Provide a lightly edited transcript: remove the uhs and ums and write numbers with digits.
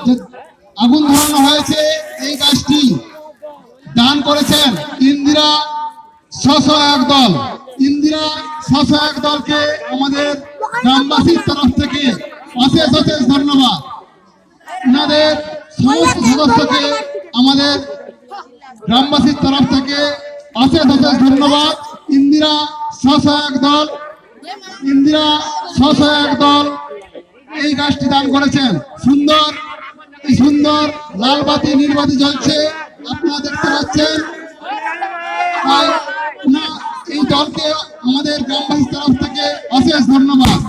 যে আগুন ধরানো হয়েছে, এই গাছটি দান করেছেন ইন্দিরা স্বসহায়ক দল। ইন্দিরা স্বসহায়ক দলকে আমাদের গ্রামবাসীর তরফ থেকে অশেষ অশেষ ধন্যবাদ। ওনাদের সমস্ত সদস্যকে আমাদের গ্রামবাসীর তরফ থেকে অশেষ অশেষ ধন্যবাদ। ইন্দিরা স্বসহায়ক দল, ইন্দিরা স্বসহায়ক দল এই গাছটি দান করেছেন। সুন্দর, এই সুন্দর লাল বাতি নীল বাতি জ্বলছে, আপনারা দেখতে পাচ্ছেন। এই দলকে আমাদের গ্রামবাসীর তরফ থেকে অশেষ ধন্যবাদ।